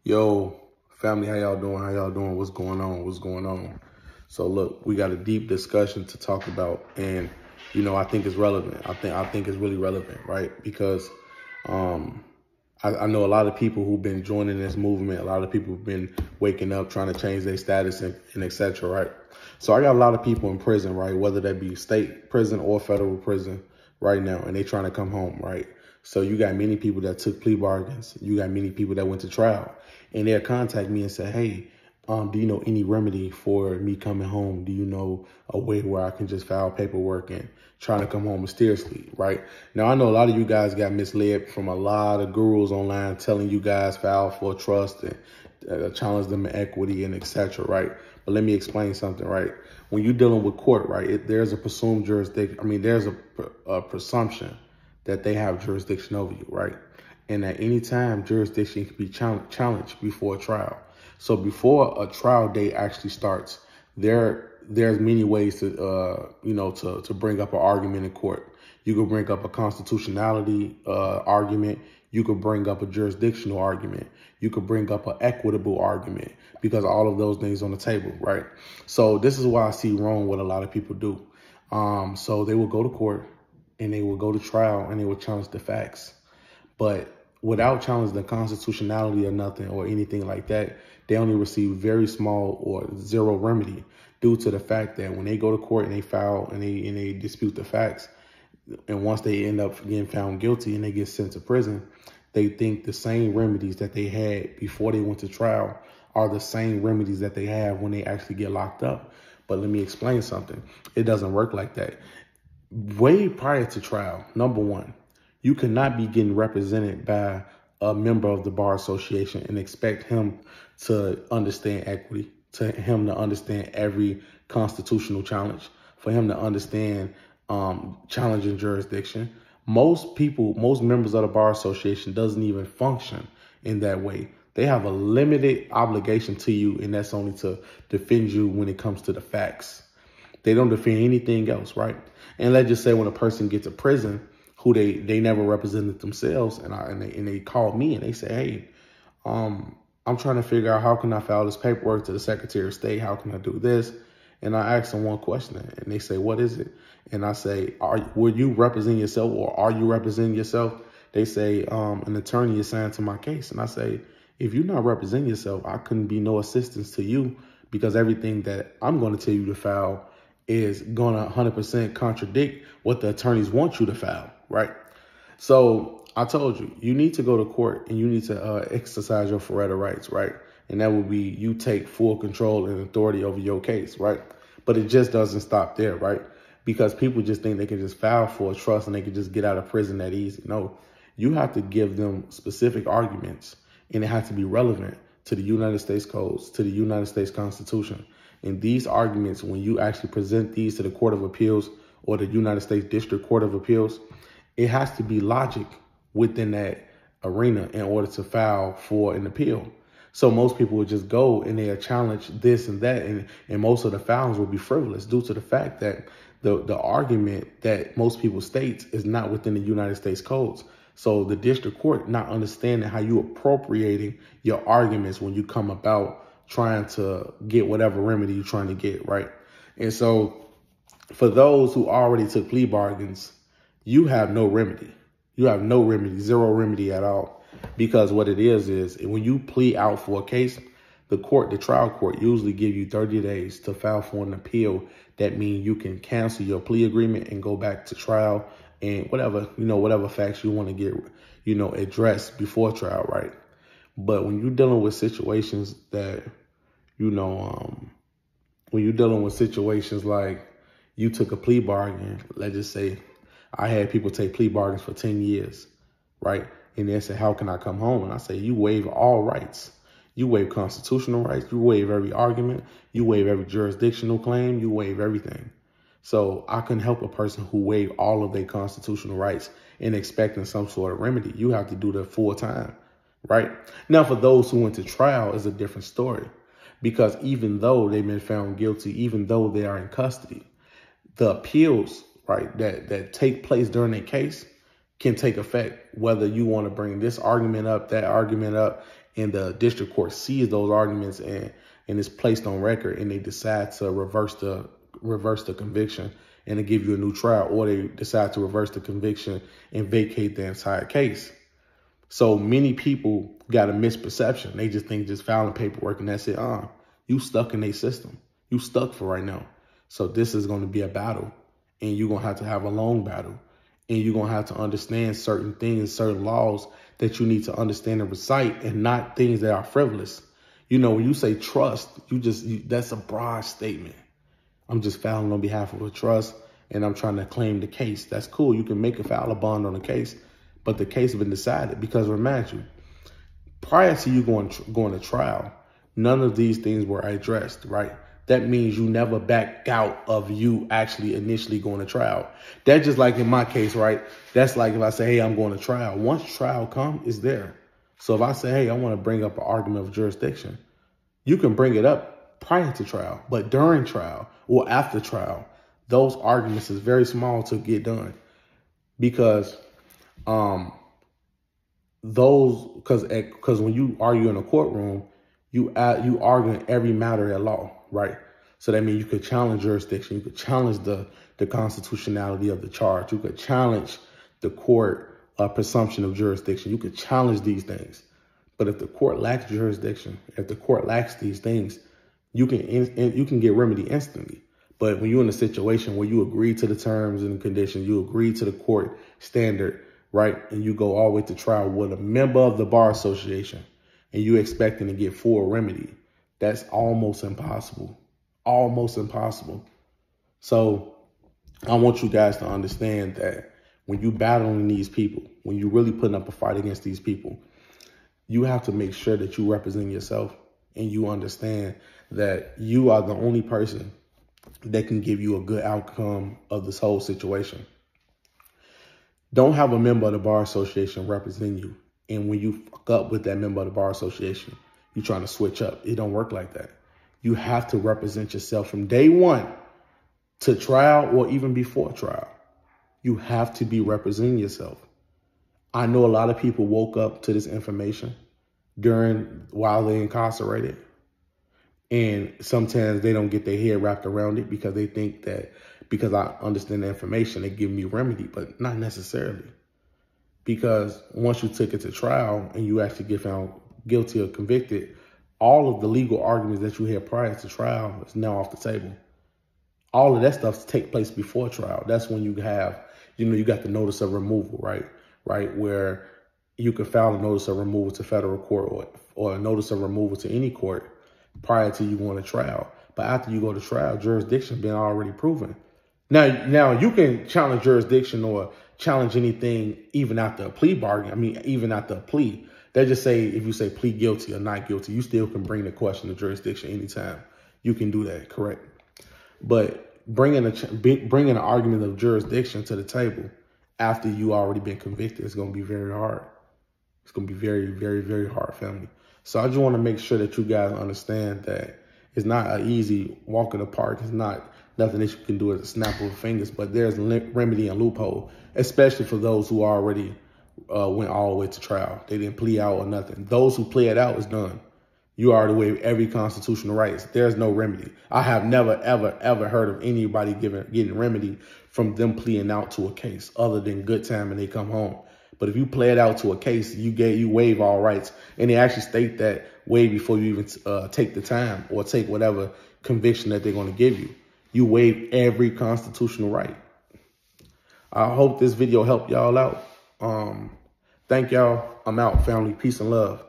Yo, family, how y'all doing? How y'all doing? What's going on? What's going on? So look, we got a deep discussion to talk about, and I think it's relevant. I think it's really relevant, right? Because um, I know a lot of people who've been joining this movement. A lot of people have been waking up, trying to change their status and et cetera, right? So I got a lot of people in prison, right? Whether that be state prison or federal prison right now, and they trying to come home, right? So you got many people that took plea bargains. You got many people that went to trial, and they'll contact me and say, hey, do you know any remedy for me coming home? Do you know a way where I can just file paperwork and trying to come home mysteriously, right? Now, I know a lot of you guys got misled from a lot of gurus online telling you guys file for trust and challenge them in equity and et cetera, right? But let me explain something, right? When you're dealing with court, right, there's a presumed jurisdiction. I mean, there's a presumption that they have jurisdiction over you, right? And at any time, jurisdiction can be challenged before a trial. So before a trial date actually starts, there's many ways to to bring up an argument in court. You could bring up a constitutionality argument. You could bring up a jurisdictional argument. You could bring up an equitable argument, because all of those things on the table, right? So this is why I see wrong what a lot of people do. So they will go to court and they will go to trial and they will challenge the facts. But without challenging the constitutionality or nothing or anything like that, they only receive very small or zero remedy, due to the fact that when they go to court and they file and they dispute the facts, and once they end up getting found guilty and they get sent to prison, they think the same remedies that they had before they went to trial are the same remedies that they have when they actually get locked up. But let me explain something. It doesn't work like that. Way prior to trial, number one, you cannot be getting represented by a member of the Bar Association and expect him to understand equity, to him to understand every constitutional challenge, for him to understand challenging jurisdiction. Most members of the Bar Association doesn't even function in that way. They have a limited obligation to you, and that's only to defend you when it comes to the facts. They don't defend anything else, right? And let's just say when a person gets to prison, who they never represented themselves, and they call me and they say, hey, I'm trying to figure out how can I file this paperwork to the Secretary of State? How can I do this? And I ask them one question, and they say, what is it? And I say, will you represent yourself, or are you representing yourself? They say, an attorney assigned to my case. And I say, if you're not representing yourself, I couldn't be no assistance to you, because everything that I'm going to tell you to file is going to 100% contradict what the attorneys want you to file, right? So I told you, you need to go to court and you need to exercise your Faretta rights, right? And that would be you take full control and authority over your case, right? But it just doesn't stop there, right? Because people just think they can just file for a trust and they can just get out of prison that easy. No, you have to give them specific arguments, and it has to be relevant to the United States codes, to the United States Constitution. And these arguments, when you actually present these to the Court of Appeals or the United States District Court of Appeals, it has to be logic within that arena in order to file for an appeal. So most people would just go and they'll challenge this and that, and most of the filings will be frivolous due to the fact that the argument that most people state is not within the United States codes. So the district court not understanding how you appropriating your arguments when you come about trying to get whatever remedy you're trying to get, right? And so for those who already took plea bargains, you have no remedy. You have no remedy, zero remedy at all. Because what it is when you plea out for a case, the trial court usually give you 30 days to file for an appeal. That means you can cancel your plea agreement and go back to trial and whatever facts you want to get, addressed before trial, right? But when you're dealing with situations that, when you're dealing with situations like you took a plea bargain, let's just say I had people take plea bargains for 10 years, right? And they say, how can I come home? And I say, you waive all rights. You waive constitutional rights. You waive every argument. You waive every jurisdictional claim. You waive everything. So I can help a person who waive all of their constitutional rights and expecting some sort of remedy. You have to do that full time, right? Now, for those who went to trial, is a different story, because even though they've been found guilty, even though they are in custody, the appeals, right, that take place during a case can take effect, whether you want to bring this argument up, that argument up, and the district court sees those arguments and it's placed on record, and they decide to reverse the conviction and to give you a new trial, or they decide to reverse the conviction and vacate the entire case. So many people got a misperception. They just think just filing paperwork and that's it. You stuck in a system. You stuck for right now. So this is going to be a battle, and you're going to have a long battle, and you're going to have to understand certain things, certain laws that you need to understand and recite, and not things that are frivolous. You know, when you say trust, that's a broad statement. I'm just filing on behalf of a trust, and I'm trying to claim the case. That's cool. You can make a file a bond on the case, but the case has been decided. Because remind you, prior to you going to trial, none of these things were addressed, right? That means you never back out of you actually initially going to trial. That's just like in my case, right? That's like if I say, hey, I'm going to trial. Once trial comes, it's there. So if I say, hey, I want to bring up an argument of jurisdiction, you can bring it up prior to trial, but during trial or after trial, those arguments is very small to get done, because because when you argue in a courtroom, you argue in every matter at law, right? So that means you could challenge jurisdiction, you could challenge the constitutionality of the charge, you could challenge the court presumption of jurisdiction, you could challenge these things. But if the court lacks jurisdiction, if the court lacks these things, you can get remedy instantly. But when you're in a situation where you agree to the terms and conditions, you agree to the court standard, right, and you go all the way to trial with a member of the Bar Association, and you expecting to get full remedy, that's almost impossible. Almost impossible. So I want you guys to understand that when you battling these people, when you really putting up a fight against these people, you have to make sure that you represent yourself, and you understand that you are the only person that can give you a good outcome of this whole situation. Don't have a member of the Bar Association represent you, and when you fuck up with that member of the Bar Association, you're trying to switch up. It don't work like that. You have to represent yourself from day one to trial, or even before trial. You have to be representing yourself. I know a lot of people woke up to this information while they're incarcerated, and sometimes they don't get their head wrapped around it, because they think that because I understand the information, they give me remedy, but not necessarily. Because once you took it to trial and you actually get found guilty or convicted, all of the legal arguments that you had prior to trial is now off the table. All of that stuff take place before trial. That's when you have, you got the notice of removal, right? Where you can file a notice of removal to federal court or a notice of removal to any court prior to you going to trial. But after you go to trial, jurisdiction been already proven. Now you can challenge jurisdiction or challenge anything even after a plea bargain. I mean, even after a plea. They just say, if you say plead guilty or not guilty, you still can bring the question of jurisdiction anytime. You can do that, correct? But bringing an argument of jurisdiction to the table after you already been convicted is going to be very hard. It's going to be very, very, very hard, family. So I just want to make sure that you guys understand that it's not an easy walk in the park. It's not nothing that you can do at a snap of fingers, but there's remedy and loophole, especially for those who already went all the way to trial. They didn't plea out or nothing. Those who plea it out is done. You already waived every constitutional rights. There's no remedy. I have never, ever, ever heard of anybody getting remedy from them pleading out to a case other than good time and they come home. But if you play it out to a case, you waive all rights. And they actually state that way before you even take the time or take whatever conviction that they're going to give you. You waive every constitutional right. I hope this video helped y'all out. Thank y'all. I'm out, family. Peace and love.